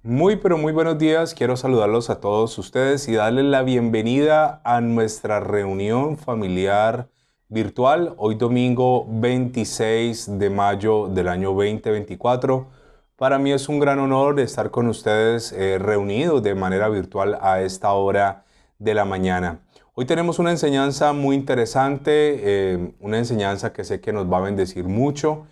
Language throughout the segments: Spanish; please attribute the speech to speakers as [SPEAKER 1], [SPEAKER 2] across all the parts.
[SPEAKER 1] Muy pero muy buenos días, quiero saludarlos a todos ustedes y darles la bienvenida a nuestra reunión familiar virtual, hoy domingo 26 de mayo del año 2024. Para mí es un gran honor estar con ustedes reunidos de manera virtual a esta hora de la mañana. Hoy tenemos una enseñanza muy interesante, una enseñanza que sé que nos va a bendecir mucho.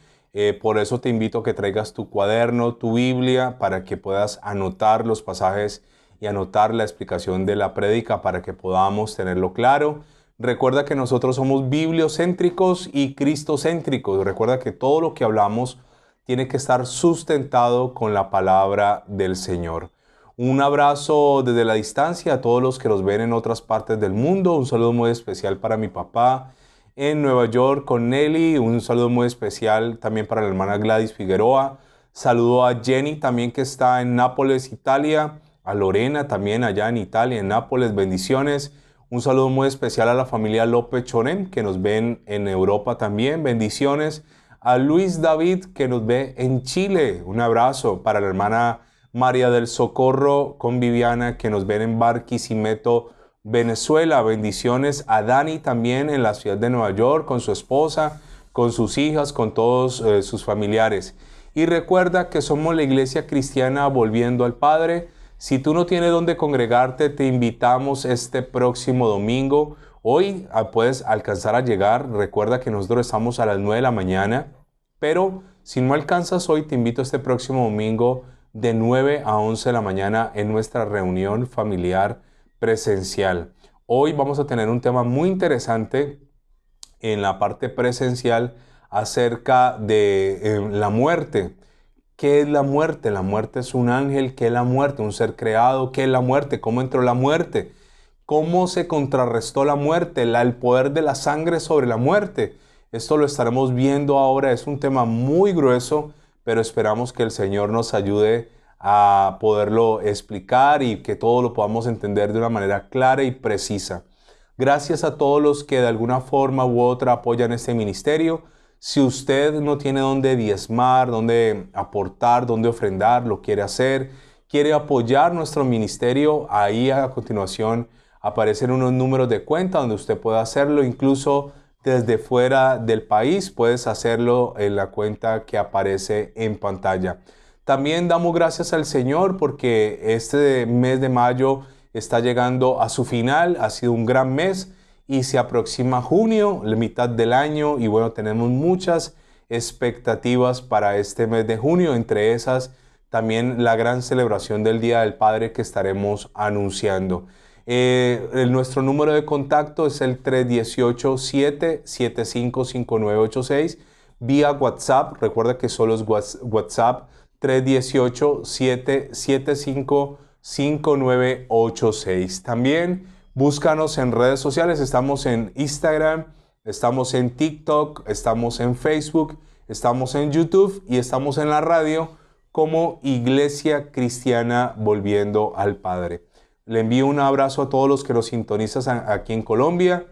[SPEAKER 1] Por eso te invito a que traigas tu cuaderno, tu Biblia, para que puedas anotar los pasajes y anotar la explicación de la prédica para que podamos tenerlo claro. Recuerda que nosotros somos bibliocéntricos y cristocéntricos. Recuerda que todo lo que hablamos tiene que estar sustentado con la palabra del Señor. Un abrazo desde la distancia a todos los que nos ven en otras partes del mundo. Un saludo muy especial para mi papá en Nueva York con Nelly. Un saludo muy especial también para la hermana Gladys Figueroa. Saludo a Jenny también que está en Nápoles, Italia. A Lorena también allá en Italia, en Nápoles. Bendiciones. Un saludo muy especial a la familia López Chonen que nos ven en Europa también. Bendiciones. A Luis David que nos ve en Chile. Un abrazo para la hermana María del Socorro con Viviana que nos ven en Barquisimeto, Venezuela. Bendiciones a Dani también en la ciudad de Nueva York con su esposa, con sus hijas, con todos sus familiares. Y recuerda que somos la iglesia cristiana volviendo al Padre. Si tú no tienes dónde congregarte, te invitamos este próximo domingo. Hoy puedes alcanzar a llegar. Recuerda que nosotros estamos a las 9 de la mañana. Pero si no alcanzas hoy, te invito este próximo domingo de 9 a 11 de la mañana en nuestra reunión familiar presencial. Hoy vamos a tener un tema muy interesante en la parte presencial acerca de la muerte. ¿Qué es la muerte? La muerte es un ángel. ¿Qué es la muerte? Un ser creado. ¿Qué es la muerte? ¿Cómo entró la muerte? ¿Cómo se contrarrestó la muerte? El poder de la sangre sobre la muerte. Esto lo estaremos viendo ahora. Es un tema muy grueso, pero esperamos que el Señor nos ayude a poderlo explicar y que todo lo podamos entender de una manera clara y precisa. Gracias a todos los que de alguna forma u otra apoyan este ministerio. Si usted no tiene dónde diezmar, dónde aportar, dónde ofrendar, lo quiere hacer, quiere apoyar nuestro ministerio, ahí a continuación aparecen unos números de cuenta donde usted puede hacerlo. Incluso desde fuera del país puedes hacerlo en la cuenta que aparece en pantalla. También damos gracias al Señor porque este mes de mayo está llegando a su final. Ha sido un gran mes y se aproxima junio, la mitad del año, y bueno, tenemos muchas expectativas para este mes de junio, entre esas también la gran celebración del Día del Padre que estaremos anunciando. Nuestro número de contacto es el 318-775-5986 vía WhatsApp. Recuerda que solo es WhatsApp. 318-775-5986. También búscanos en redes sociales. Estamos en Instagram, estamos en TikTok, estamos en Facebook, estamos en YouTube y estamos en la radio como Iglesia Cristiana Volviendo al Padre. Le envío un abrazo a todos los que nos sintonizan aquí en Colombia.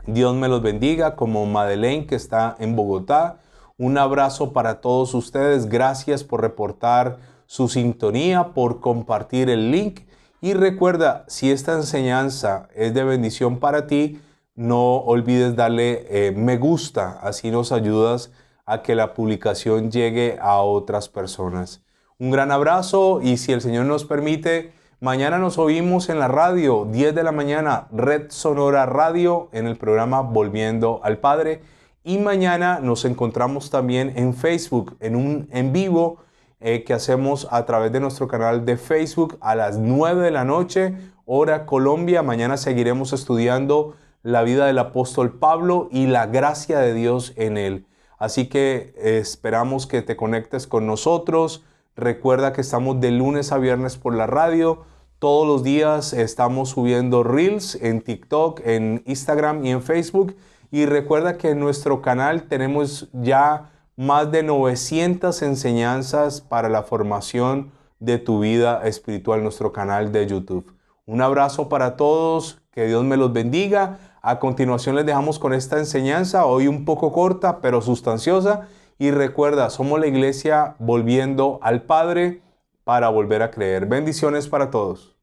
[SPEAKER 1] Dios me los bendiga, como Madeleine que está en Bogotá. Un abrazo para todos ustedes. Gracias por reportar su sintonía, por compartir el link. Y recuerda, si esta enseñanza es de bendición para ti, no olvides darle me gusta. Así nos ayudas a que la publicación llegue a otras personas. Un gran abrazo y si el Señor nos permite, mañana nos oímos en la radio, 10 de la mañana, Red Sonora Radio, en el programa Volviendo al Padre. Y mañana nos encontramos también en Facebook, en un en vivo que hacemos a través de nuestro canal de Facebook a las 9 de la noche, hora Colombia. Mañana seguiremos estudiando la vida del apóstol Pablo y la gracia de Dios en él. Así que esperamos que te conectes con nosotros. Recuerda que estamos de lunes a viernes por la radio. Todos los días estamos subiendo Reels en TikTok, en Instagram y en Facebook. Y recuerda que en nuestro canal tenemos ya más de 900 enseñanzas para la formación de tu vida espiritual en nuestro canal de YouTube. Un abrazo para todos, que Dios me los bendiga. A continuación les dejamos con esta enseñanza, hoy un poco corta pero sustanciosa. Y recuerda, somos la iglesia volviendo al Padre. para volver a creer. Bendiciones para todos.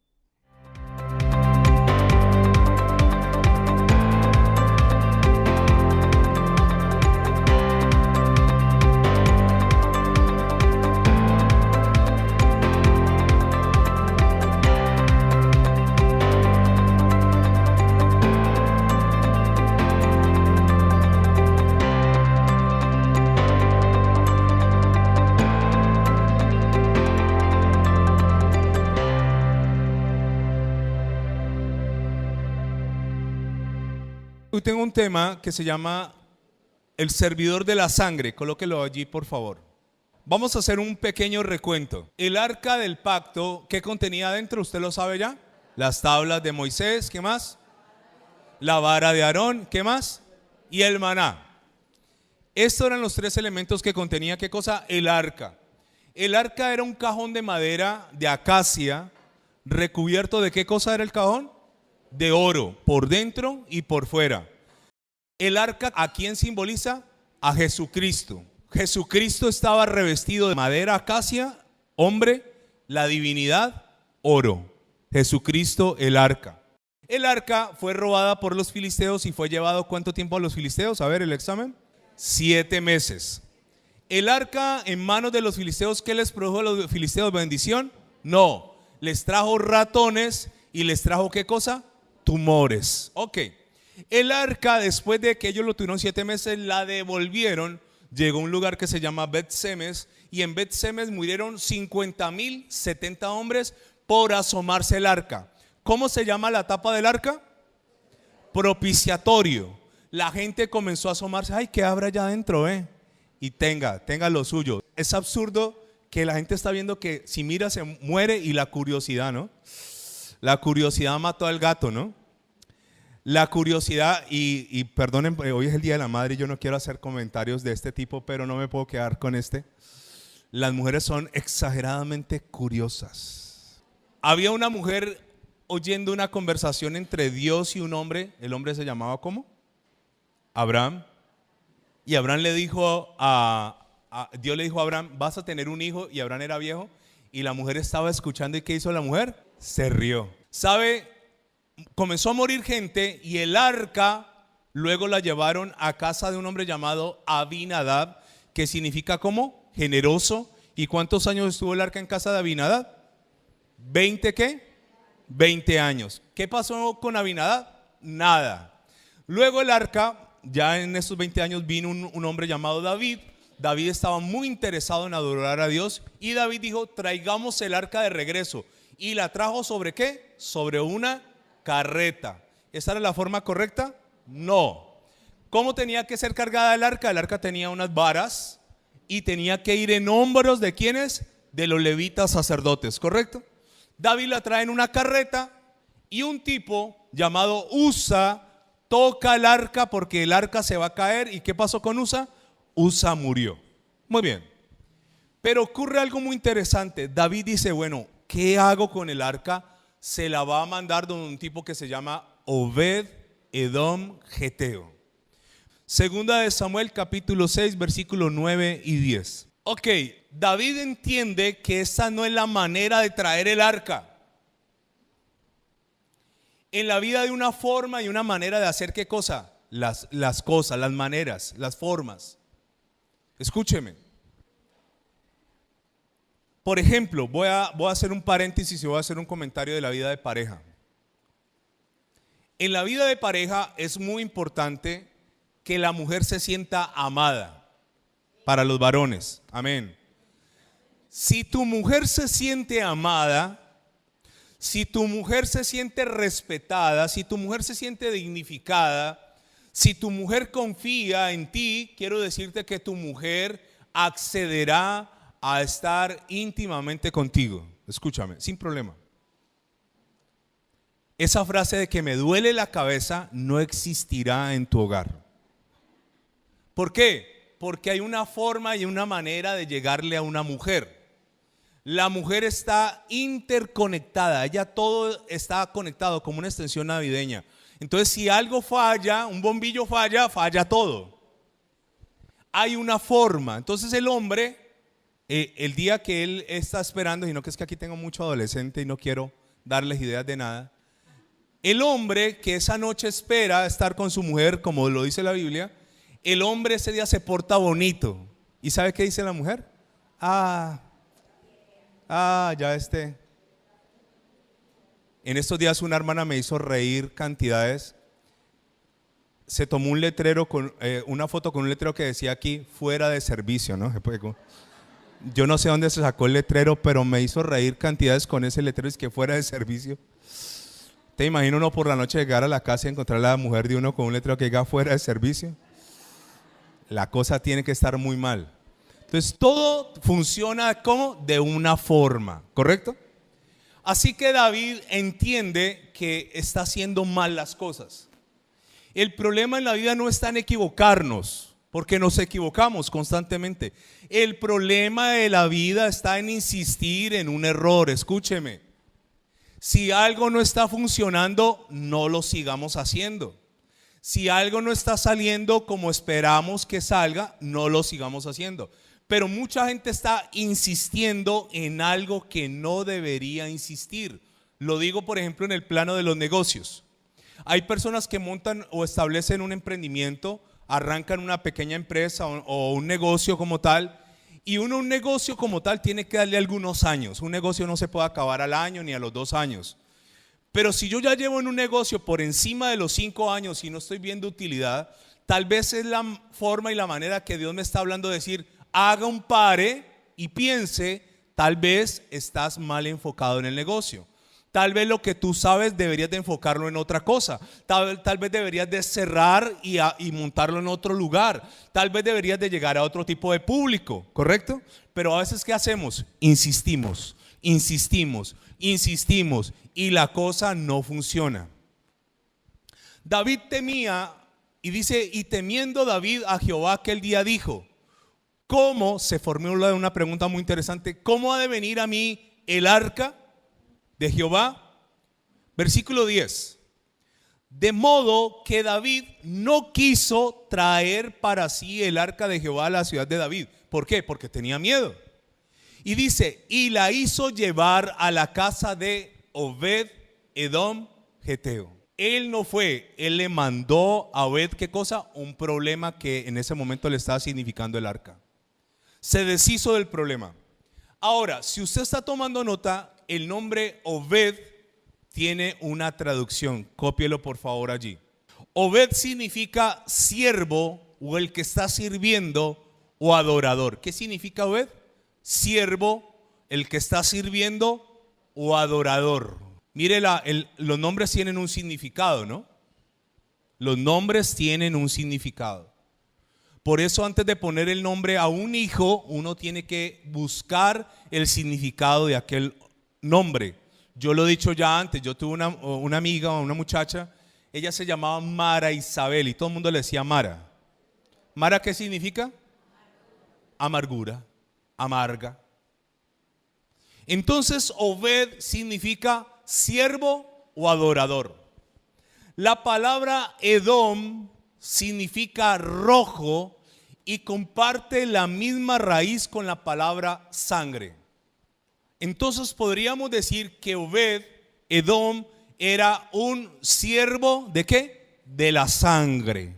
[SPEAKER 2] Hoy tengo un tema que se llama el servidor de la sangre. Colóquelo allí, por favor. Vamos a hacer un pequeño recuento. El arca del pacto, ¿qué contenía adentro? ¿Usted lo sabe ya? Las tablas de Moisés, ¿qué más? La vara de Aarón, ¿qué más? Y el maná. Estos eran los tres elementos que contenía, ¿qué cosa? El arca. El arca era un cajón de madera de acacia recubierto de, ¿qué cosa era el cajón? De oro, por dentro y por fuera. El arca, ¿a quién simboliza? A Jesucristo. Jesucristo estaba revestido de madera acacia, hombre, la divinidad, oro. Jesucristo, el arca. El arca fue robada por los filisteos y fue llevado ¿cuánto tiempo a los filisteos? A ver el examen. 7 meses. El arca en manos de los filisteos, ¿qué les produjo a los filisteos? ¿Bendición? No, les trajo ratones y les trajo ¿qué cosa? Tumores. Ok. El arca, después de que ellos lo tuvieron 7 meses, la devolvieron. Llegó a un lugar que se llama Bet-Semes, y en Bet-Semes murieron 50,070 hombres por asomarse el arca. ¿Cómo se llama la tapa del arca? Propiciatorio. La gente comenzó a asomarse. Ay, ¿qué habrá allá adentro, Y tenga lo suyo. Es absurdo que la gente está viendo que si mira se muere, y la curiosidad, ¿no? La curiosidad mató al gato, ¿no? La curiosidad, y perdonen, hoy es el Día de la Madre y yo no quiero hacer comentarios de este tipo, pero no me puedo quedar con este. Las mujeres son exageradamente curiosas. Había una mujer oyendo una conversación entre Dios y un hombre. El hombre se llamaba ¿cómo? Abraham. Y Abraham le dijo Dios le dijo a Abraham, vas a tener un hijo, y Abraham era viejo. Y la mujer estaba escuchando, ¿y qué hizo la mujer? Se rió. ¿Sabe? Comenzó a morir gente, y el arca luego la llevaron a casa de un hombre llamado Abinadab, que significa ¿cómo? Generoso. ¿Y cuántos años estuvo el arca en casa de Abinadab? ¿20 qué? 20 años. ¿Qué pasó con Abinadab? Nada. Luego el arca, ya en esos 20 años vino un hombre llamado David. David estaba muy interesado en adorar a Dios, y David dijo, traigamos el arca de regreso. ¿Y la trajo sobre qué? Sobre una carreta. ¿Esa era la forma correcta? No. ¿Cómo tenía que ser cargada el arca? El arca tenía unas varas y tenía que ir en hombros ¿de quiénes? De los levitas sacerdotes, ¿correcto? David la trae en una carreta, y un tipo llamado Usa toca el arca porque el arca se va a caer. ¿Y qué pasó con Usa? Usa murió. Muy bien. Pero ocurre algo muy interesante. David dice, bueno, ¿qué hago con el arca? Se la va a mandar donde un tipo que se llama Obed Edom Geteo. Segunda de Samuel capítulo 6 versículos 9 y 10. Ok, David entiende que esa no es la manera de traer el arca. En la vida hay una forma y una manera de hacer ¿qué cosa? Las cosas, las maneras, las formas. Escúcheme. Por ejemplo, voy a hacer un paréntesis y voy a hacer un comentario de la vida de pareja. En la vida de pareja es muy importante que la mujer se sienta amada. Para los varones, amén. Si tu mujer se siente amada, si tu mujer se siente respetada, si tu mujer se siente dignificada, si tu mujer confía en ti, quiero decirte que tu mujer accederá a estar íntimamente contigo. Escúchame, sin problema. Esa frase de que me duele la cabeza no existirá en tu hogar. ¿Por qué? Porque hay una forma y una manera de llegarle a una mujer. La mujer está interconectada, ella todo está conectado como una extensión navideña. Entonces si algo falla, un bombillo falla, falla todo. Hay una forma. Entonces el hombre El día que él está esperando, sino que es que aquí tengo mucho adolescente y no quiero darles ideas de nada. El hombre que esa noche espera estar con su mujer, como lo dice la Biblia, el hombre ese día se porta bonito. ¿Y sabe qué dice la mujer? Ya En estos días una hermana me hizo reír cantidades. Se tomó un letrero una foto con un letrero que decía aquí, fuera de servicio, ¿no? Yo no sé dónde se sacó el letrero, pero me hizo reír cantidades con ese letrero, es que fuera de servicio. ¿Te imaginas uno por la noche llegar a la casa y encontrar a la mujer de uno con un letrero que diga fuera de servicio? La cosa tiene que estar muy mal. Entonces todo funciona como de una forma, ¿correcto? Así que David entiende que está haciendo mal las cosas. El problema en la vida no está en equivocarnos, porque nos equivocamos constantemente. El problema de la vida está en insistir en un error. Escúcheme, si algo no está funcionando, no lo sigamos haciendo. Si algo no está saliendo como esperamos que salga, no lo sigamos haciendo. Pero mucha gente está insistiendo en algo que no debería insistir. Lo digo, por ejemplo, en el plano de los negocios. Hay personas que montan o establecen un emprendimiento, arrancan una pequeña empresa o un negocio como tal, y un negocio como tal tiene que darle algunos años. Un negocio no se puede acabar al año ni a los 2 años. Pero si yo ya llevo en un negocio por encima de los 5 años y no estoy viendo utilidad, tal vez es la forma y la manera que Dios me está hablando de decir, haga un pare y piense, tal vez estás mal enfocado en el negocio. Tal vez lo que tú sabes deberías de enfocarlo en otra cosa. Tal vez deberías de cerrar y montarlo en otro lugar. Tal vez deberías de llegar a otro tipo de público, ¿correcto? Pero a veces, ¿qué hacemos? Insistimos y la cosa no funciona. David temía, y dice, y temiendo David a Jehová aquel día dijo, ¿cómo? Se formula una pregunta muy interesante, ¿cómo ha de venir a mí el arca de Jehová? Versículo 10. De modo que David no quiso traer para sí el arca de Jehová a la ciudad de David. ¿Por qué? Porque tenía miedo. Y dice, y la hizo llevar a la casa de Obed Edom Geteo. Él no fue, él le mandó a Obed, ¿qué cosa? Un problema que en ese momento le estaba significando el arca. Se deshizo del problema. Ahora, si usted está tomando nota, el nombre Obed tiene una traducción. Cópielo por favor allí. Obed significa siervo o el que está sirviendo o adorador. ¿Qué significa Obed? Siervo, el que está sirviendo o adorador. Mire, los nombres tienen un significado, ¿no? Los nombres tienen un significado. Por eso antes de poner el nombre a un hijo, uno tiene que buscar el significado de aquel nombre. Yo lo he dicho ya antes, yo tuve una amiga, una muchacha, ella se llamaba Mara Isabel y todo el mundo le decía Mara. ¿Mara qué significa? Amargura, amarga. Entonces Obed significa siervo o adorador. La palabra Edom significa rojo y comparte la misma raíz con la palabra sangre. Entonces podríamos decir que Obed Edom era un siervo ¿de qué? De la sangre.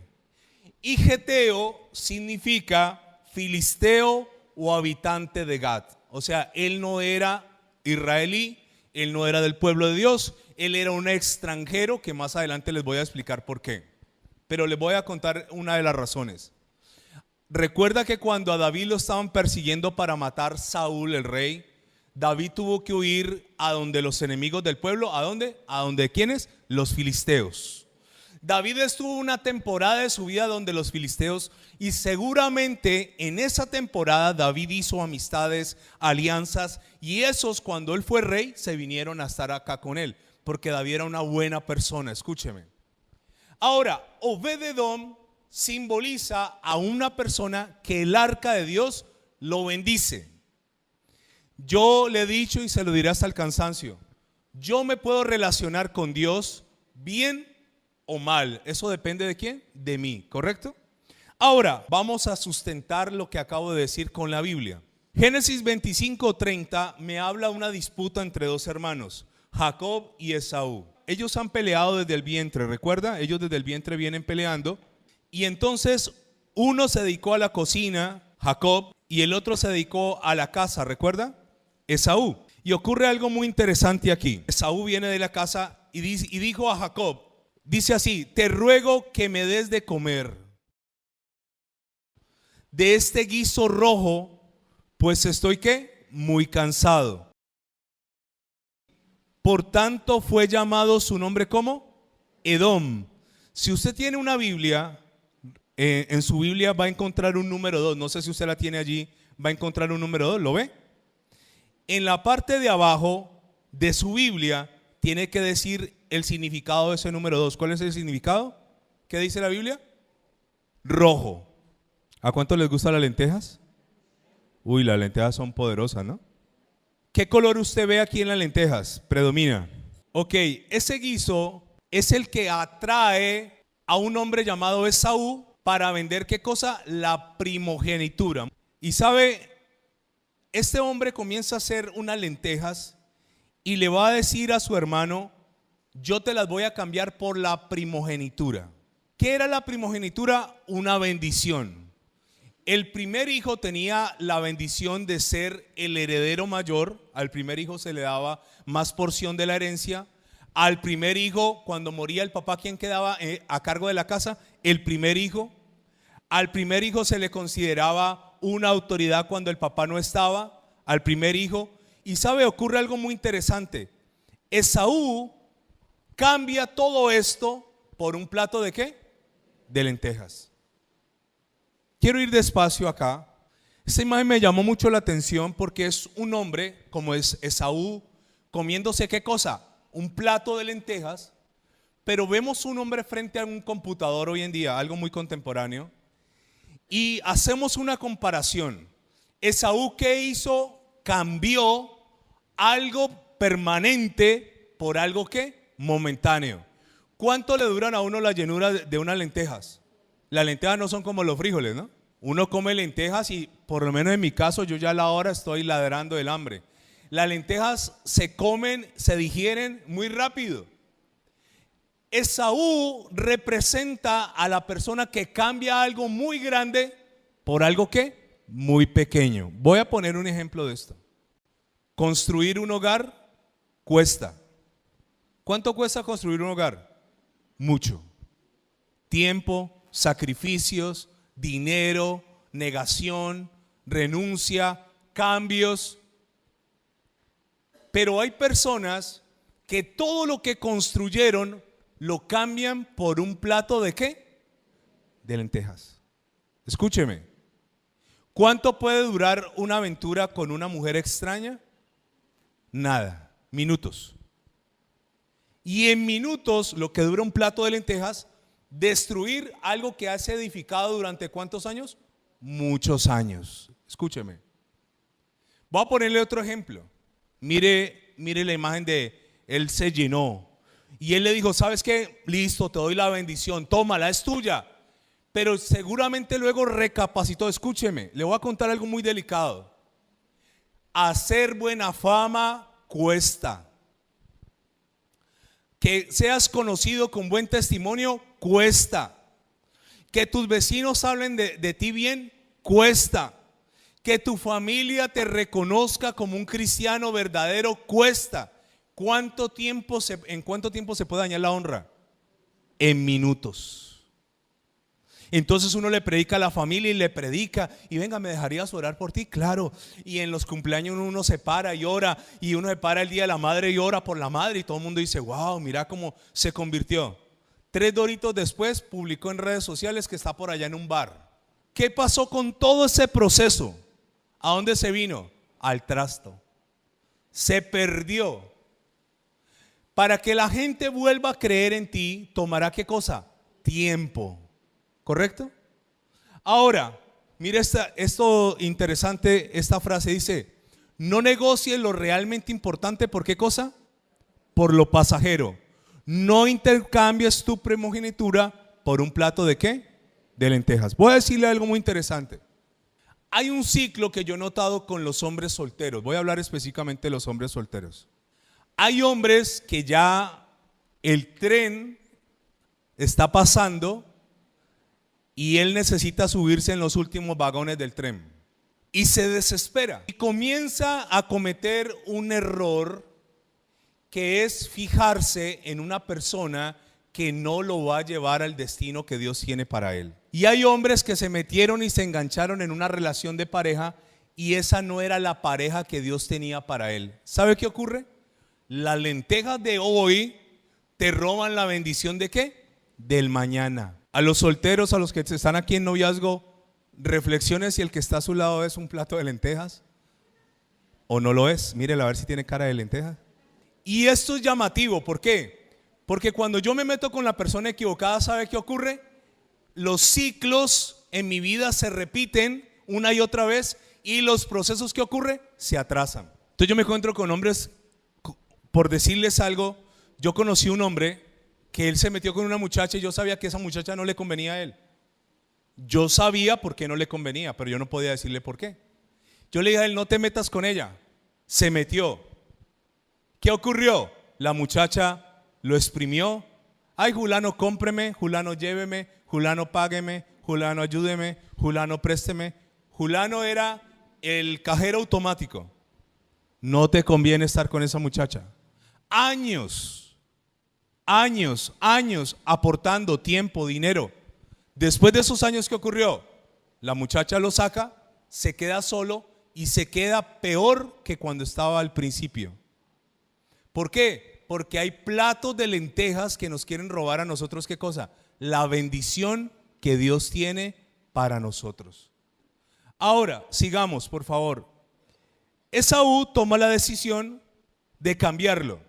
[SPEAKER 2] Y Geteo significa filisteo o habitante de Gad. O sea, él no era israelí, él no era del pueblo de Dios, él era un extranjero que más adelante les voy a explicar por qué. Pero les voy a contar una de las razones. Recuerda que cuando a David lo estaban persiguiendo para matar Saúl el rey, David tuvo que huir a donde los enemigos del pueblo. ¿A dónde? ¿A donde quiénes? Los filisteos. David estuvo una temporada de su vida donde los filisteos, y seguramente en esa temporada David hizo amistades, alianzas, y esos cuando él fue rey se vinieron a estar acá con él, porque David era una buena persona. Escúcheme. Ahora, Obed-Edom simboliza a una persona que el arca de Dios lo bendice. Yo le he dicho y se lo diré hasta el cansancio, yo me puedo relacionar con Dios bien o mal, eso depende de quién, de mí, ¿correcto? Ahora vamos a sustentar lo que acabo de decir con la Biblia. Génesis 25:30 me habla una disputa entre dos hermanos, Jacob y Esaú. Ellos han peleado desde el vientre, ¿recuerda? Ellos desde el vientre vienen peleando. Y entonces uno se dedicó a la cocina, Jacob, y el otro se dedicó a la casa, ¿recuerda? Esaú. Y ocurre algo muy interesante aquí. Esaú viene de la casa y dijo a Jacob, dice así: te ruego que me des de comer de este guiso rojo, pues estoy ¿qué? Muy cansado. Por tanto fue llamado su nombre como Edom. Si usted tiene una Biblia, en su Biblia va a encontrar un número 2. No sé si usted la tiene allí, va a encontrar un número 2, ¿lo ve? En la parte de abajo de su Biblia tiene que decir el significado de ese número 2. ¿Cuál es el significado? ¿Qué dice la Biblia? Rojo. ¿A cuánto les gustan las lentejas? Uy, las lentejas son poderosas, ¿no? ¿Qué color usted ve aquí en las lentejas? Predomina. Ok, ese guiso es el que atrae a un hombre llamado Esaú para vender ¿qué cosa? La primogenitura. Y sabe, este hombre comienza a hacer unas lentejas y le va a decir a su hermano: yo te las voy a cambiar por la primogenitura. ¿Qué era la primogenitura? Una bendición. El primer hijo tenía la bendición de ser el heredero mayor. Al primer hijo se le daba más porción de la herencia. Al primer hijo, cuando moría el papá, ¿quién quedaba a cargo de la casa? El primer hijo. Al primer hijo se le consideraba una autoridad cuando el papá no estaba. Al primer hijo. Y sabe, ocurre algo muy interesante. Esaú cambia todo esto por un plato ¿de qué? De lentejas. Quiero ir despacio acá. Esta imagen me llamó mucho la atención porque es un hombre como es Esaú comiéndose ¿qué cosa? Un plato de lentejas. Pero vemos un hombre frente a un computador hoy en día, algo muy contemporáneo, y hacemos una comparación. Esaú, ¿qué hizo? Cambió algo permanente por algo ¿qué? Momentáneo. ¿Cuánto le duran a uno la llenura de unas lentejas? Las lentejas no son como los frijoles, ¿no? Uno come lentejas y por lo menos en mi caso yo ya a la hora estoy ladrando del hambre. Las lentejas se comen, se digieren muy rápido. Esaú representa a la persona que cambia algo muy grande por algo que muy pequeño. Voy a poner un ejemplo de esto. Construir un hogar cuesta. ¿Cuánto cuesta construir un hogar? Mucho. Tiempo, sacrificios, dinero, negación, renuncia, cambios. Pero hay personas que todo lo que construyeron lo cambian por un plato ¿de qué? De lentejas. Escúcheme. ¿Cuánto puede durar una aventura con una mujer extraña? Nada, minutos. Y en minutos, lo que dura un plato de lentejas, destruir algo que has edificado durante ¿cuántos años? Muchos años. Escúcheme. Voy a ponerle otro ejemplo. Mire la imagen de él se llenó. Y él le dijo: ¿sabes qué? Listo, te doy la bendición, tómala, es tuya. Pero seguramente luego recapacitó. Escúcheme, le voy a contar algo muy delicado. Hacer buena fama cuesta. Que seas conocido con buen testimonio cuesta. Que tus vecinos hablen de ti bien cuesta. Que tu familia te reconozca como un cristiano verdadero cuesta. ¿En cuánto tiempo se puede dañar la honra? En minutos. Entonces uno le predica a la familia y le predica: y venga, ¿me dejarías orar por ti? Claro. Y en los cumpleaños uno se para y ora, y uno se para el día de la madre y ora por la madre, y todo el mundo dice: wow, mira cómo se convirtió. 3 doritos después publicó en redes sociales que está por allá en un bar. ¿Qué pasó con todo ese proceso? ¿A dónde se vino? Al trasto. Se perdió. Para que la gente vuelva a creer en ti, tomará ¿qué cosa? Tiempo. ¿Correcto? Ahora, mire esto interesante, esta frase dice: no negocies lo realmente importante. ¿Por qué cosa? Por lo pasajero. No intercambies tu primogenitura por un plato ¿de qué? De lentejas. Voy a decirle algo muy interesante. Hay un ciclo que yo he notado con los hombres solteros. Voy a hablar específicamente de los hombres solteros. Hay hombres que ya el tren está pasando y él necesita subirse en los últimos vagones del tren y se desespera y comienza a cometer un error que es fijarse en una persona que no lo va a llevar al destino que Dios tiene para él. Y hay hombres que se metieron y se engancharon en una relación de pareja y esa no era la pareja que Dios tenía para él. ¿Sabe qué ocurre? Las lentejas de hoy te roban la bendición ¿de qué? Del mañana. A los solteros, a los que están aquí en noviazgo, reflexione si el que está a su lado es un plato de lentejas o no lo es. Mírela a ver si tiene cara de lentejas. Y esto es llamativo, ¿por qué? Porque cuando yo me meto con la persona equivocada, ¿sabe qué ocurre? Los ciclos en mi vida se repiten una y otra vez y los procesos que ocurren se atrasan. Entonces yo me encuentro con hombres, por decirles algo, yo conocí un hombre que él se metió con una muchacha y yo sabía que esa muchacha no le convenía a él. Yo sabía por qué no le convenía, pero yo no podía decirle por qué. Yo le dije a él, no te metas con ella. Se metió. ¿Qué ocurrió? La muchacha lo exprimió. Ay, Julano, cómpreme, Julano, lléveme, Julano, págueme, Julano, ayúdeme, Julano, présteme. Julano era el cajero automático. No te conviene estar con esa muchacha. Años aportando tiempo, dinero. Después de esos años, ¿qué ocurrió? La muchacha lo saca, se queda solo y se queda peor que cuando estaba al principio. ¿Por qué? Porque hay platos de lentejas que nos quieren robar a nosotros, ¿qué cosa? La bendición que Dios tiene para nosotros. Ahora, sigamos, por favor. Esaú toma la decisión de cambiarlo.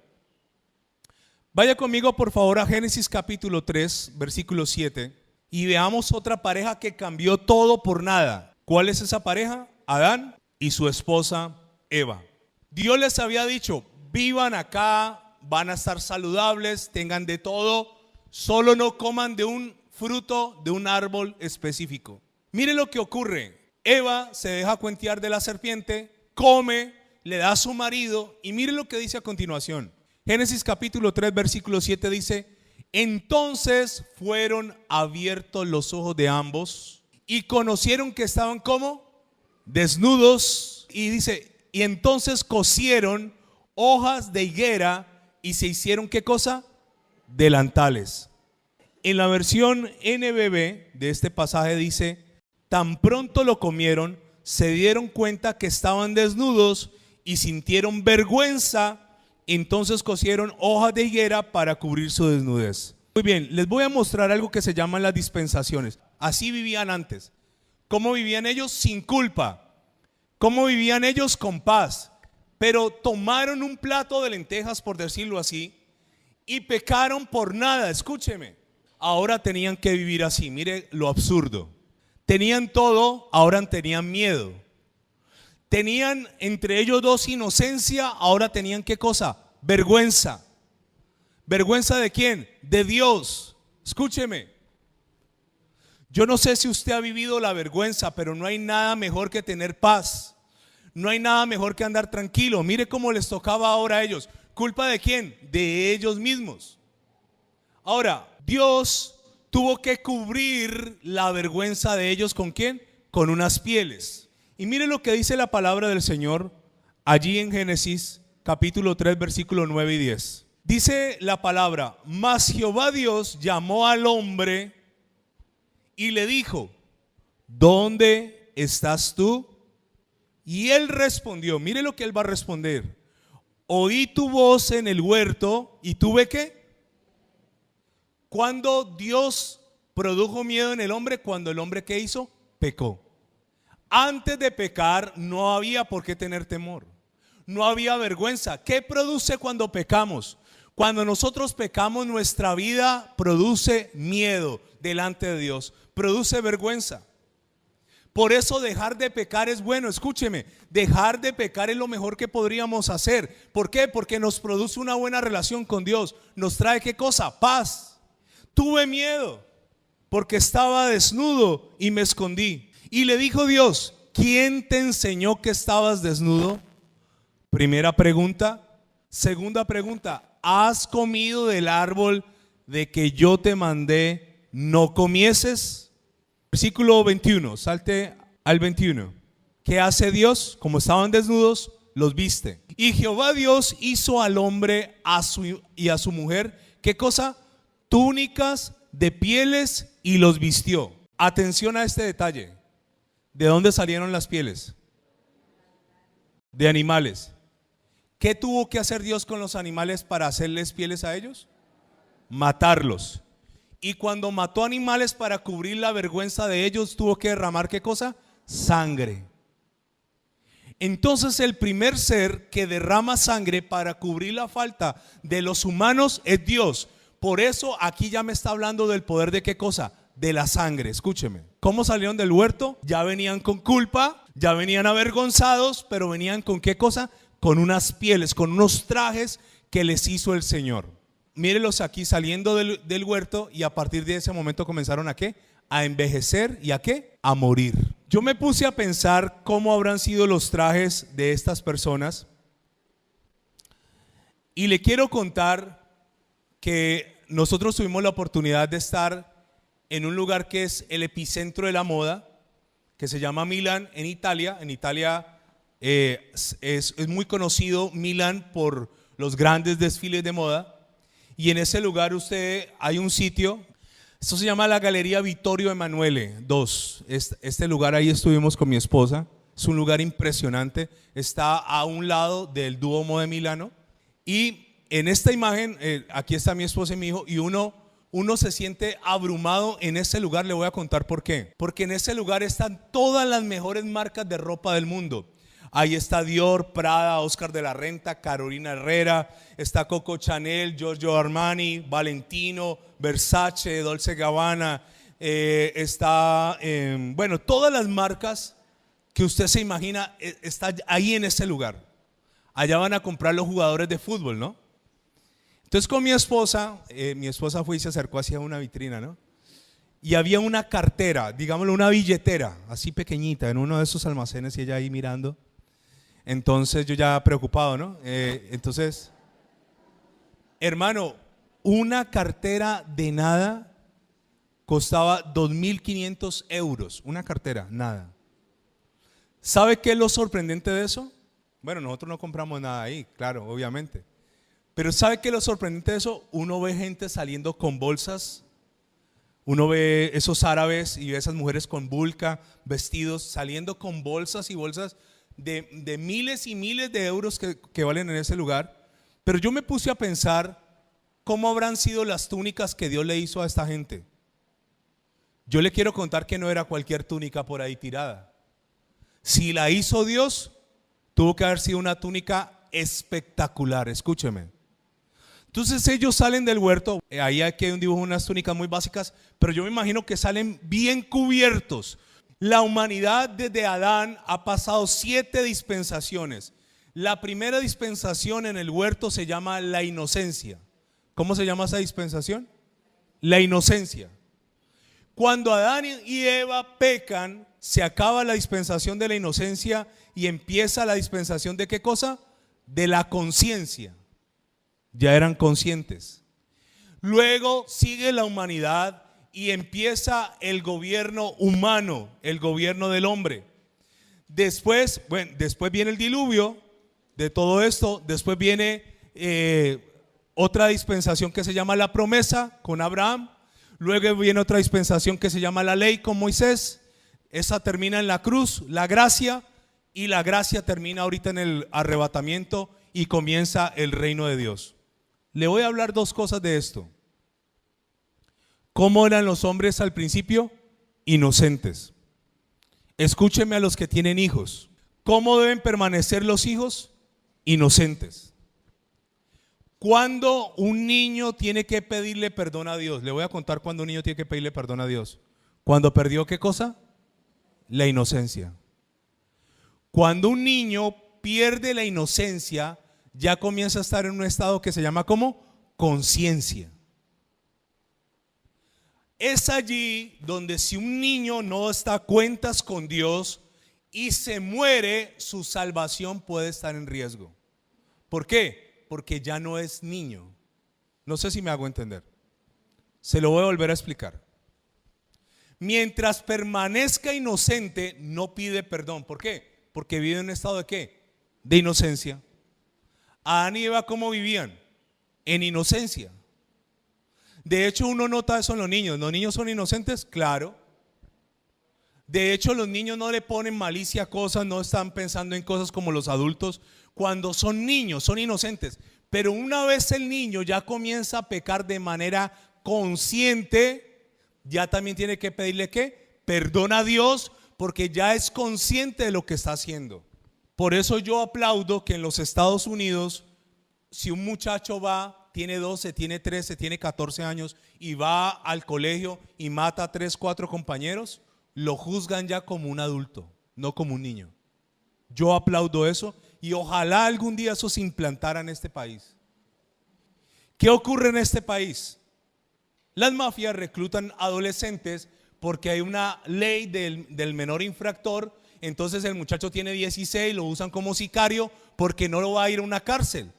[SPEAKER 2] Vaya conmigo, por favor, a Génesis capítulo 3, versículo 7, y veamos otra pareja que cambió todo por nada. ¿Cuál es esa pareja? Adán y su esposa Eva. Dios les había dicho, vivan acá, van a estar saludables, tengan de todo, solo no coman de un fruto de un árbol específico. Mire lo que ocurre. Eva se deja cuentear de la serpiente, come, le da a su marido y mire lo que dice a continuación. Génesis capítulo 3 versículo 7 dice, entonces fueron abiertos los ojos de ambos y conocieron que estaban como desnudos, y dice, y entonces cosieron hojas de higuera y se hicieron ¿qué cosa? Delantales. En la versión NBB de este pasaje dice, tan pronto lo comieron, se dieron cuenta que estaban desnudos y sintieron vergüenza, entonces cosieron hojas de higuera para cubrir su desnudez. Muy bien, les voy a mostrar algo que se llaman las dispensaciones. Así vivían antes. ¿Cómo vivían ellos? Sin culpa. ¿Cómo vivían ellos? Con paz. Pero tomaron un plato de lentejas, por decirlo así, y pecaron por nada. Escúcheme. Ahora tenían que vivir así. Mire lo absurdo. Tenían todo, ahora tenían miedo. Tenían entre ellos dos inocencia, ahora tenían ¿qué cosa? Vergüenza. ¿Vergüenza de quién? De Dios. Escúcheme. Yo no sé si usted ha vivido la vergüenza, pero no hay nada mejor que tener paz. No hay nada mejor que andar tranquilo. Mire cómo les tocaba ahora a ellos. ¿Culpa de quién? De ellos mismos. Ahora, Dios tuvo que cubrir la vergüenza de ellos ¿con quién? Con unas pieles. Y mire lo que dice la palabra del Señor allí en Génesis capítulo 3 versículo 9 y 10. Dice la palabra, mas Jehová Dios llamó al hombre y le dijo, ¿dónde estás tú? Y él respondió, mire lo que él va a responder, oí tu voz en el huerto y tuve ¿qué? Cuando Dios produjo miedo en el hombre, cuando el hombre ¿qué hizo? Pecó. Antes de pecar no había por qué tener temor, no había vergüenza. ¿Qué produce cuando pecamos? Cuando nosotros pecamos, nuestra vida produce miedo delante de Dios, produce vergüenza. Por eso dejar de pecar es bueno. Escúcheme, dejar de pecar es lo mejor que podríamos hacer. ¿Por qué? Porque nos produce una buena relación con Dios. Nos trae ¿qué cosa? Paz. Tuve miedo porque estaba desnudo y me escondí. Y le dijo Dios, ¿quién te enseñó que estabas desnudo? Primera pregunta. Segunda pregunta, ¿has comido del árbol de que yo te mandé no comieses? Versículo 21, salte al 21. ¿Qué hace Dios? Como estaban desnudos, los viste. Y Jehová Dios hizo al hombre y a su mujer, ¿qué cosa? Túnicas de pieles y los vistió. Atención a este detalle. ¿De dónde salieron las pieles? De animales. ¿Qué tuvo que hacer Dios con los animales para hacerles pieles a ellos? Matarlos. Y cuando mató animales para cubrir la vergüenza de ellos, tuvo que derramar ¿qué cosa? Sangre. Entonces el primer ser que derrama sangre para cubrir la falta de los humanos es Dios. Por eso aquí ya me está hablando del poder de ¿qué cosa? De la sangre. Escúcheme. ¿Cómo salieron del huerto? Ya venían con culpa, ya venían avergonzados, pero venían con ¿qué cosa? Con unas pieles, con unos trajes que les hizo el Señor. Mírelos aquí saliendo del huerto, y a partir de ese momento comenzaron ¿a qué? A envejecer y ¿a qué? A morir. Yo me puse a pensar cómo habrán sido los trajes de estas personas, y le quiero contar que nosotros tuvimos la oportunidad de estar en un lugar que es el epicentro de la moda, que se llama Milán, en Italia. En Italia es muy conocido Milán por los grandes desfiles de moda, y en ese lugar hay un sitio, esto se llama la Galería Vittorio Emanuele II. Este lugar, ahí estuvimos con mi esposa, es un lugar impresionante, está a un lado del Duomo de Milano, y en esta imagen, aquí está mi esposa y mi hijo, y uno se siente abrumado en ese lugar. Le voy a contar por qué. Porque en ese lugar están todas las mejores marcas de ropa del mundo. Ahí está Dior, Prada, Oscar de la Renta, Carolina Herrera, está Coco Chanel, Giorgio Armani, Valentino, Versace, Dolce Gabbana, bueno, todas las marcas que usted se imagina está ahí en ese lugar. Allá van a comprar los jugadores de fútbol, ¿no? Entonces con mi esposa fue y se acercó hacia una vitrina, ¿no? Y había una cartera, digámoslo, una billetera, así pequeñita, en uno de esos almacenes, y ella ahí mirando. Entonces yo ya preocupado, ¿no? Entonces, hermano, una cartera de nada costaba 2.500 euros, una cartera, nada. ¿Sabe qué es lo sorprendente de eso? Bueno, nosotros no compramos nada ahí, claro, obviamente. Pero ¿sabe qué es lo sorprendente de eso? Uno ve gente saliendo con bolsas, uno ve esos árabes y ve esas mujeres con burka, vestidos, saliendo con bolsas y bolsas de miles y miles de euros que valen en ese lugar. Pero yo me puse a pensar cómo habrán sido las túnicas que Dios le hizo a esta gente. Yo le quiero contar que no era cualquier túnica por ahí tirada. Si la hizo Dios, tuvo que haber sido una túnica espectacular. Escúcheme. Entonces ellos salen del huerto, ahí aquí hay un dibujo, unas túnicas muy básicas, pero yo me imagino que salen bien cubiertos. La humanidad desde Adán ha pasado 7 dispensaciones. La primera dispensación en el huerto se llama la inocencia. ¿Cómo se llama esa dispensación? La inocencia. Cuando Adán y Eva pecan, se acaba la dispensación de la inocencia y empieza la dispensación ¿de qué cosa? De la conciencia. Ya eran conscientes. Luego sigue la humanidad y empieza el gobierno humano, el gobierno del hombre. Después viene el diluvio de todo esto. Después viene otra dispensación que se llama la promesa con Abraham. Luego viene otra dispensación que se llama la ley con Moisés. Esa termina en la cruz, la gracia, y la gracia termina ahorita en el arrebatamiento y comienza el reino de Dios. Le voy a hablar 2 cosas de esto. ¿Cómo eran los hombres al principio? Inocentes. Escúcheme a los que tienen hijos. ¿Cómo deben permanecer los hijos? Inocentes. ¿Cuándo un niño tiene que pedirle perdón a Dios? Le voy a contar cuándo un niño tiene que pedirle perdón a Dios. ¿Cuándo perdió qué cosa? La inocencia. Cuando un niño pierde la inocencia, ya comienza a estar en un estado que se llama ¿cómo? Conciencia. Es allí donde si un niño no está a cuentas con Dios y se muere, su salvación puede estar en riesgo. ¿Por qué? Porque ya no es niño. No sé si me hago entender. Se lo voy a volver a explicar. Mientras permanezca inocente, no pide perdón. ¿Por qué? Porque vive en un estado de ¿qué? De inocencia. Adán y Eva, ¿cómo vivían? En inocencia. De hecho, uno nota eso en los niños. ¿Los niños son inocentes? Claro. De hecho, los niños no le ponen malicia a cosas, no están pensando en cosas como los adultos. Cuando son niños, son inocentes. Pero una vez el niño ya comienza a pecar de manera consciente, ya también tiene que pedirle ¿qué? Perdón a Dios, porque ya es consciente de lo que está haciendo. Por eso yo aplaudo que en los Estados Unidos, si un muchacho va, tiene 12, tiene 13, tiene 14 años y va al colegio y mata a 3, 4 compañeros, lo juzgan ya como un adulto, no como un niño. Yo aplaudo eso y ojalá algún día eso se implantara en este país. ¿Qué ocurre en este país? Las mafias reclutan adolescentes porque hay una ley del menor infractor. Entonces el muchacho tiene 16, lo usan como sicario porque no lo va a ir a una cárcel.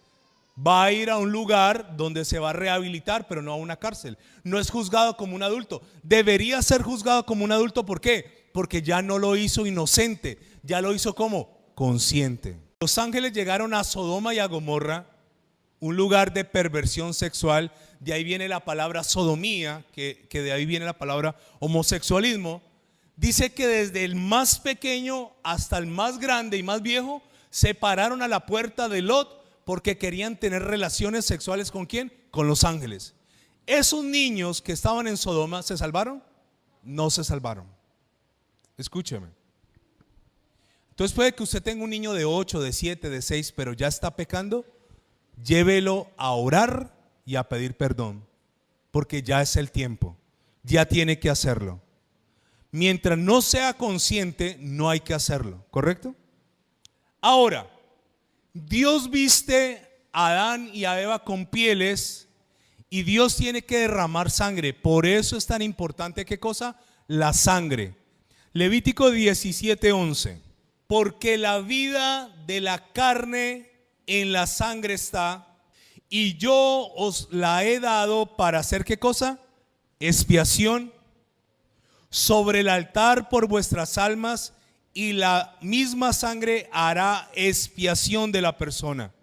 [SPEAKER 2] Va a ir a un lugar donde se va a rehabilitar, pero no a una cárcel. No es juzgado como un adulto. Debería ser juzgado como un adulto. ¿Por qué? Porque ya no lo hizo inocente, ya lo hizo como consciente. Los ángeles llegaron a Sodoma y a Gomorra, un lugar de perversión sexual. De ahí viene la palabra sodomía, que de ahí viene la palabra homosexualismo. Dice que desde el más pequeño hasta el más grande y más viejo se pararon a la puerta de Lot porque querían tener relaciones sexuales ¿con quién? Con los ángeles. Esos niños que estaban en Sodoma, ¿se salvaron? No se salvaron. Escúcheme. Entonces puede que usted tenga un niño de 8, de 7, de 6, pero ya está pecando. Llévelo a orar y a pedir perdón, porque ya es el tiempo, ya tiene que hacerlo. Mientras no sea consciente, no hay que hacerlo, ¿correcto? Ahora, Dios viste a Adán y a Eva con pieles y Dios tiene que derramar sangre. Por eso es tan importante, ¿qué cosa? La sangre. Levítico 17:11. Porque la vida de la carne en la sangre está, y yo os la he dado para hacer ¿qué cosa? Expiación sobre el altar por vuestras almas, y la misma sangre hará expiación de la persona.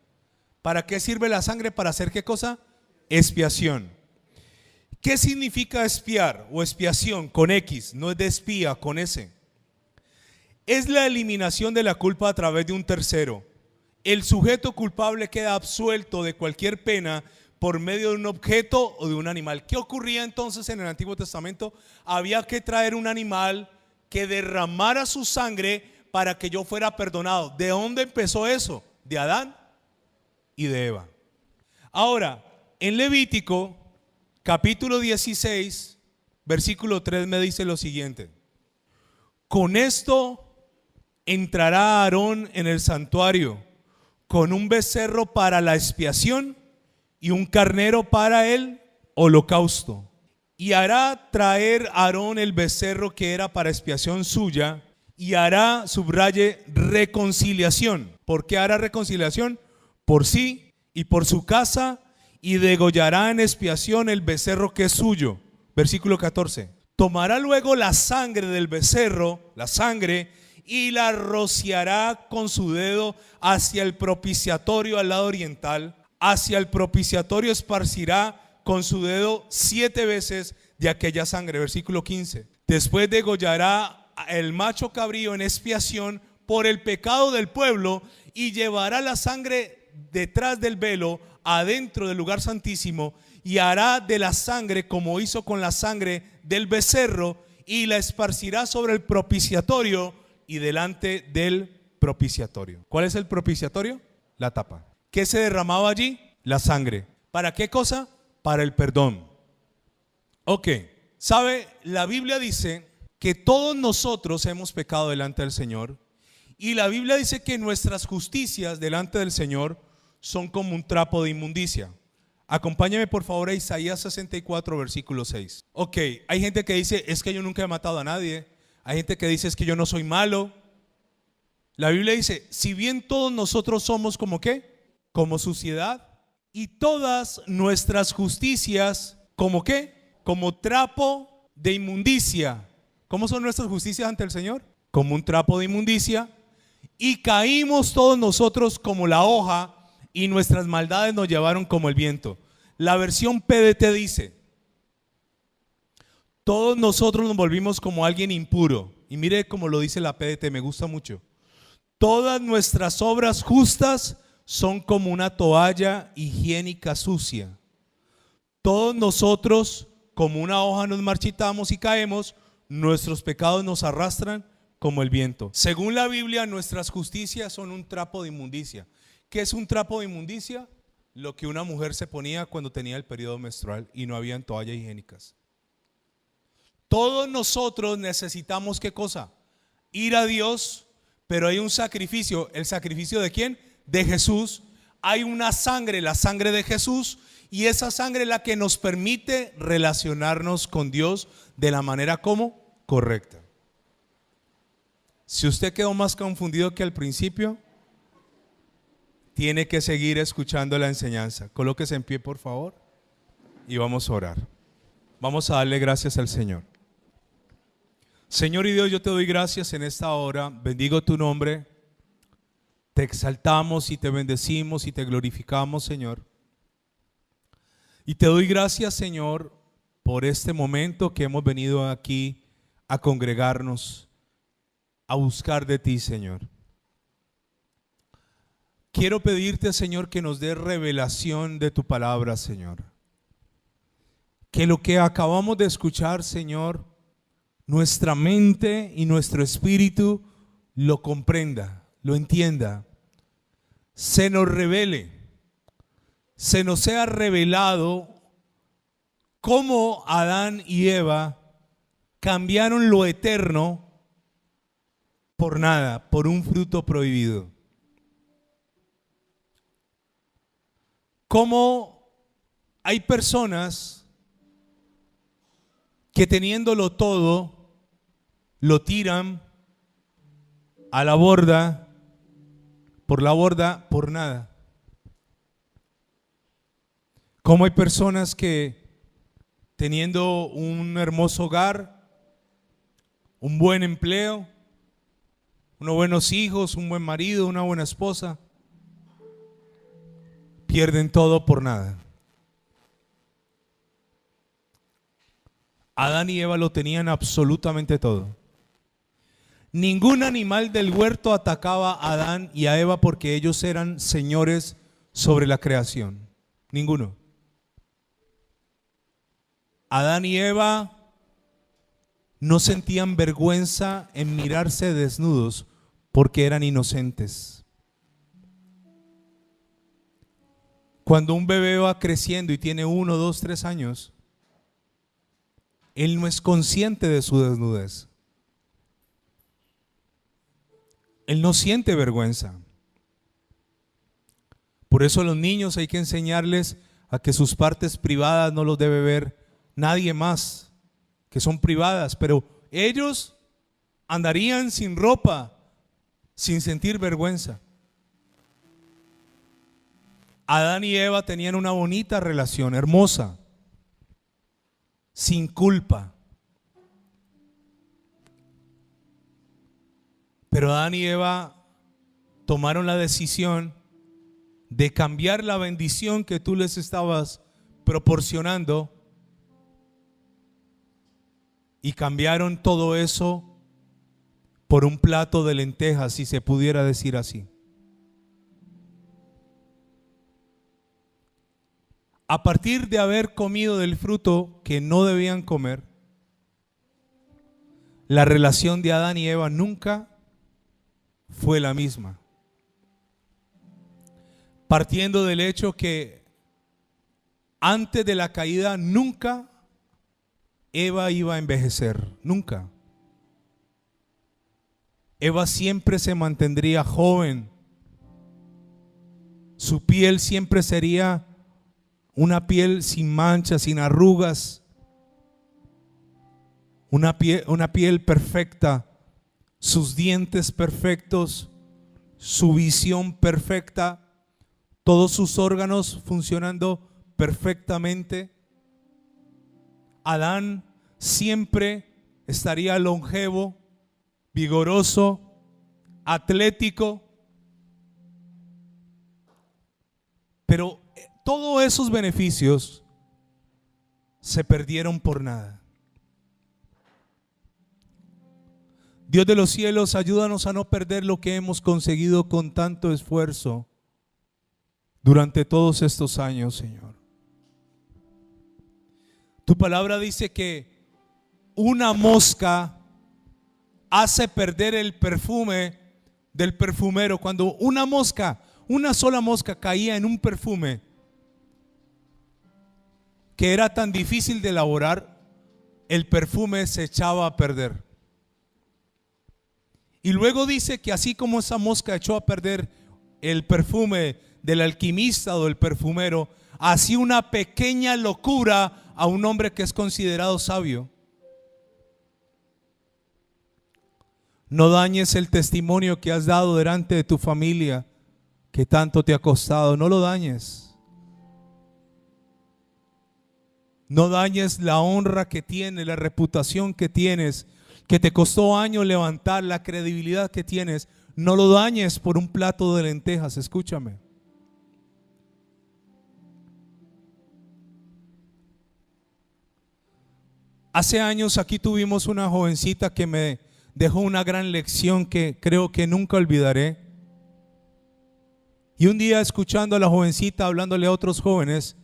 [SPEAKER 2] ¿Para qué sirve la sangre? Para hacer ¿qué cosa? Expiación. ¿Qué significa expiar o expiación? Con X, no es de espía, con S. Es la eliminación de la culpa a través de un tercero. El sujeto culpable queda absuelto de cualquier pena por medio de un objeto o de un animal. ¿Qué ocurría entonces en el Antiguo Testamento? Había que traer un animal que derramara su sangre para que yo fuera perdonado. ¿De dónde empezó eso? De Adán y de Eva. Ahora, en Levítico capítulo 16, versículo 3 me dice lo siguiente: con esto entrará Aarón en el santuario con un becerro para la expiación y un carnero para el holocausto. Y hará traer Aarón el becerro que era para expiación suya, y hará, subraye, reconciliación. ¿Por qué hará reconciliación? Por sí y por su casa, y degollará en expiación el becerro que es suyo. Versículo 14. Tomará luego la sangre del becerro, la sangre, y la rociará con su dedo hacia el propiciatorio al lado oriental. Hacia el propiciatorio esparcirá con su dedo 7 veces de aquella sangre. Versículo 15. Después degollará el macho cabrío en expiación por el pecado del pueblo, y llevará la sangre detrás del velo adentro del lugar santísimo, y hará de la sangre como hizo con la sangre del becerro, y la esparcirá sobre el propiciatorio y delante del propiciatorio. ¿Cuál es el propiciatorio? La tapa. ¿Qué se derramaba allí? La sangre. ¿Para qué cosa? Para el perdón. Ok, ¿sabe? La Biblia dice que todos nosotros hemos pecado delante del Señor, y la Biblia dice que nuestras justicias delante del Señor son como un trapo de inmundicia. Acompáñame por favor a Isaías 64, versículo 6. Ok, hay gente que dice, es que yo nunca he matado a nadie. Hay gente que dice, es que yo no soy malo. La Biblia dice, si bien todos nosotros somos como ¿qué? Como suciedad, y todas nuestras justicias como ¿qué? Como trapo de inmundicia. ¿Cómo son nuestras justicias ante el Señor? Como un trapo de inmundicia. Y caímos todos nosotros como la hoja, y nuestras maldades nos llevaron como el viento. La versión PDT dice, todos nosotros nos volvimos como alguien impuro. Y mire cómo lo dice la PDT, me gusta mucho. Todas nuestras obras justas son como una toalla higiénica sucia. Todos nosotros como una hoja nos marchitamos y caemos, nuestros pecados nos arrastran como el viento. Según la Biblia, nuestras justicias son un trapo de inmundicia. ¿Qué es un trapo de inmundicia? Lo que una mujer se ponía cuando tenía el periodo menstrual y no habían toallas higiénicas. Todos nosotros necesitamos ¿qué cosa? Ir a Dios, pero hay un sacrificio. ¿El sacrificio de quién? De Jesús. Hay una sangre, la sangre de Jesús, y esa sangre es la que nos permite relacionarnos con Dios de la manera como correcta. Si usted quedó más confundido que al principio, tiene que seguir escuchando la enseñanza. Colóquese en pie, por favor, y vamos a orar. Vamos a darle gracias al Señor. Señor y Dios, yo te doy gracias en esta hora. Bendigo tu nombre. Te exaltamos y te bendecimos y te glorificamos, Señor. Y te doy gracias, Señor, por este momento que hemos venido aquí a congregarnos, a buscar de ti, Señor. Quiero pedirte, Señor, que nos dé revelación de tu palabra, Señor. Que lo que acabamos de escuchar, Señor, nuestra mente y nuestro espíritu lo comprenda, lo entienda, se nos revele, se nos sea revelado cómo Adán y Eva cambiaron lo eterno por nada, por un fruto prohibido. Cómo hay personas que teniéndolo todo, lo tiran a la borda, por nada. Como hay personas que teniendo un hermoso hogar, un buen empleo, unos buenos hijos, un buen marido, una buena esposa, pierden todo por nada. Adán y Eva lo tenían absolutamente todo. Ningún animal del huerto atacaba a Adán y a Eva porque ellos eran señores sobre la creación. Ninguno. Adán y Eva no sentían vergüenza en mirarse desnudos porque eran inocentes. Cuando un bebé va creciendo y tiene 1, 2, 3 años, él no es consciente de su desnudez. Él no siente vergüenza. Por eso a los niños hay que enseñarles a que sus partes privadas no los debe ver nadie más, que son privadas, pero ellos andarían sin ropa, sin sentir vergüenza. Adán y Eva tenían una bonita relación, hermosa, sin culpa. Pero Adán y Eva tomaron la decisión de cambiar la bendición que tú les estabas proporcionando y cambiaron todo eso por un plato de lentejas, si se pudiera decir así. A partir de haber comido del fruto que no debían comer, la relación de Adán y Eva nunca fue la misma. Partiendo del hecho que antes de la caída nunca Eva iba a envejecer, nunca. Eva siempre se mantendría joven. Su piel siempre sería una piel sin manchas, sin arrugas, una piel perfecta, sus dientes perfectos, su visión perfecta, todos sus órganos funcionando perfectamente. Adán siempre estaría longevo, vigoroso, atlético. Pero todos esos beneficios se perdieron por nada. Dios de los cielos, ayúdanos a no perder lo que hemos conseguido con tanto esfuerzo durante todos estos años, Señor. Tu palabra dice que una mosca hace perder el perfume del perfumero. Cuando una mosca, una sola mosca caía en un perfume que era tan difícil de elaborar, el perfume se echaba a perder. Y luego dice que así como esa mosca echó a perder el perfume del alquimista o del perfumero, así una pequeña locura a un hombre que es considerado sabio. No dañes el testimonio que has dado delante de tu familia, que tanto te ha costado. No lo dañes. No dañes la honra que tienes, la reputación que tienes, que te costó años levantar, la credibilidad que tienes. No lo dañes por un plato de lentejas. Escúchame. Hace años aquí tuvimos una jovencita que me dejó una gran lección que creo que nunca olvidaré. Y un día, escuchando a la jovencita hablándole a otros jóvenes,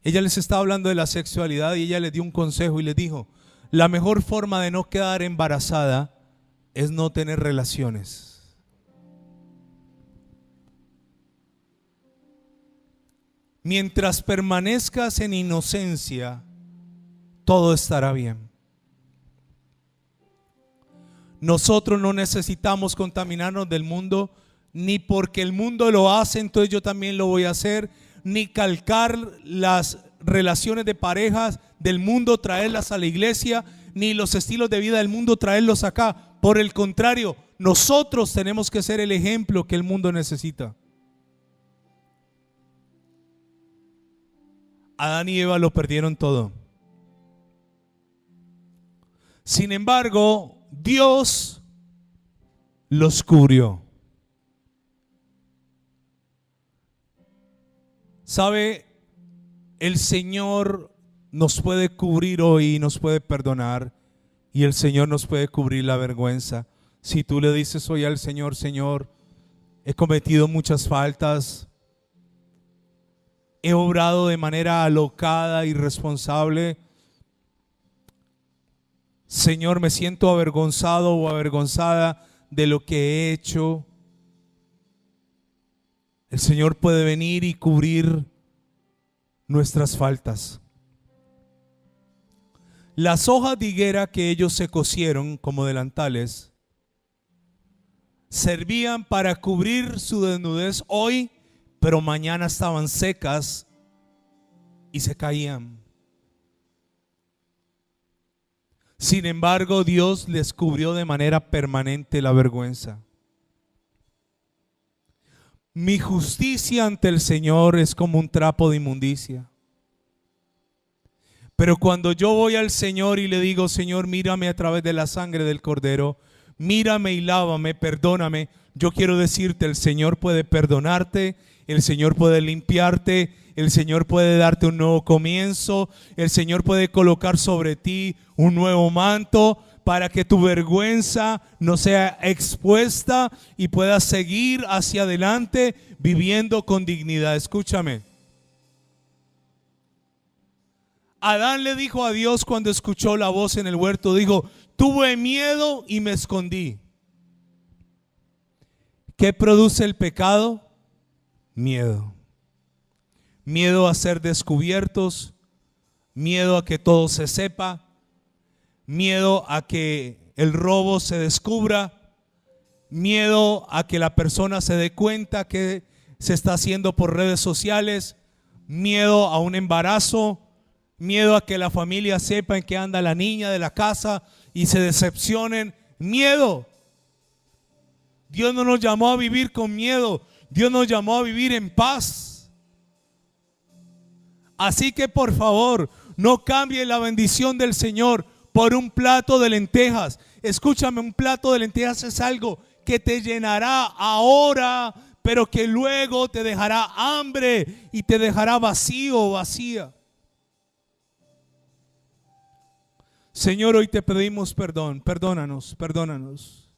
[SPEAKER 2] ella les estaba hablando de la sexualidad y ella les dio un consejo y les dijo: la mejor forma de no quedar embarazada es no tener relaciones. Mientras permanezcas en inocencia, todo estará bien. Nosotros no necesitamos contaminarnos del mundo, ni porque el mundo lo hace, entonces yo también lo voy a hacer, ni calcar las relaciones de parejas del mundo, traerlas a la iglesia, ni los estilos de vida del mundo, traerlos acá. Por el contrario, nosotros tenemos que ser el ejemplo que el mundo necesita. Adán y Eva lo perdieron todo. Sin embargo, Dios los cubrió. ¿Sabe? El Señor nos puede cubrir hoy, nos puede perdonar, y el Señor nos puede cubrir la vergüenza. Si tú le dices hoy al Señor: Señor, he cometido muchas faltas, he obrado de manera alocada, irresponsable. Señor, me siento avergonzado o avergonzada de lo que he hecho. El Señor puede venir y cubrir nuestras faltas. Las hojas de higuera que ellos se cosieron como delantales servían para cubrir su desnudez hoy, pero mañana estaban secas y se caían. Sin embargo, Dios les cubrió de manera permanente la vergüenza. Mi justicia ante el Señor es como un trapo de inmundicia. Pero cuando yo voy al Señor y le digo: Señor, mírame a través de la sangre del Cordero, mírame y lávame, perdóname, yo quiero decirte: el Señor puede perdonarte, el Señor puede limpiarte, el Señor puede darte un nuevo comienzo, el Señor puede colocar sobre ti un nuevo manto para que tu vergüenza no sea expuesta y puedas seguir hacia adelante viviendo con dignidad. Escúchame. Adán le dijo a Dios cuando escuchó la voz en el huerto, dijo: tuve miedo y me escondí. ¿Qué produce el pecado? Miedo. Miedo a ser descubiertos, miedo a que todo se sepa, miedo a que el robo se descubra, miedo a que la persona se dé cuenta que se está haciendo por redes sociales, miedo a un embarazo, miedo a que la familia sepa en qué anda la niña de la casa y se decepcionen, miedo. Dios no nos llamó a vivir con miedo. Dios nos llamó a vivir en paz. Así que por favor, no cambie la bendición del Señor por un plato de lentejas. Escúchame, un plato de lentejas es algo que te llenará ahora, pero que luego te dejará hambre y te dejará vacío o vacía. Señor, hoy te pedimos perdón. Perdónanos, perdónanos.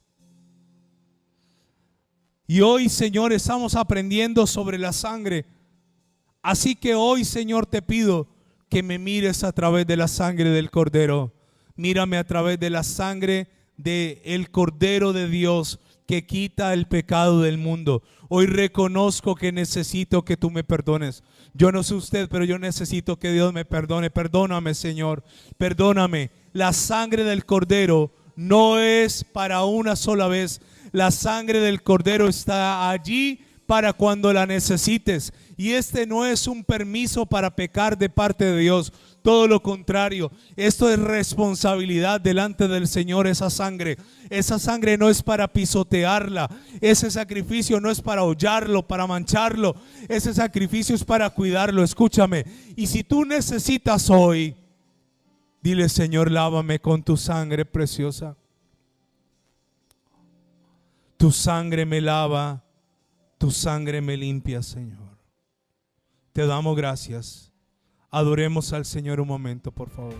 [SPEAKER 2] Y hoy, Señor, estamos aprendiendo sobre la sangre. Así que hoy, Señor, te pido que me mires a través de la sangre del Cordero. Mírame a través de la sangre del Cordero de Dios que quita el pecado del mundo. Hoy reconozco que necesito que tú me perdones. Yo no sé usted, pero yo necesito que Dios me perdone. Perdóname, Señor, perdóname. La sangre del Cordero no es para una sola vez. La sangre del Cordero está allí para cuando la necesites. Y este no es un permiso para pecar de parte de Dios. Todo lo contrario, esto es responsabilidad delante del Señor. Esa sangre no es para pisotearla. Ese sacrificio no es para hollarlo, para mancharlo. Ese sacrificio es para cuidarlo. Escúchame. Y si tú necesitas hoy, dile: Señor, lávame con tu sangre preciosa. Tu sangre me lava, tu sangre me limpia, Señor. Te damos gracias. Adoremos al Señor un momento, por favor.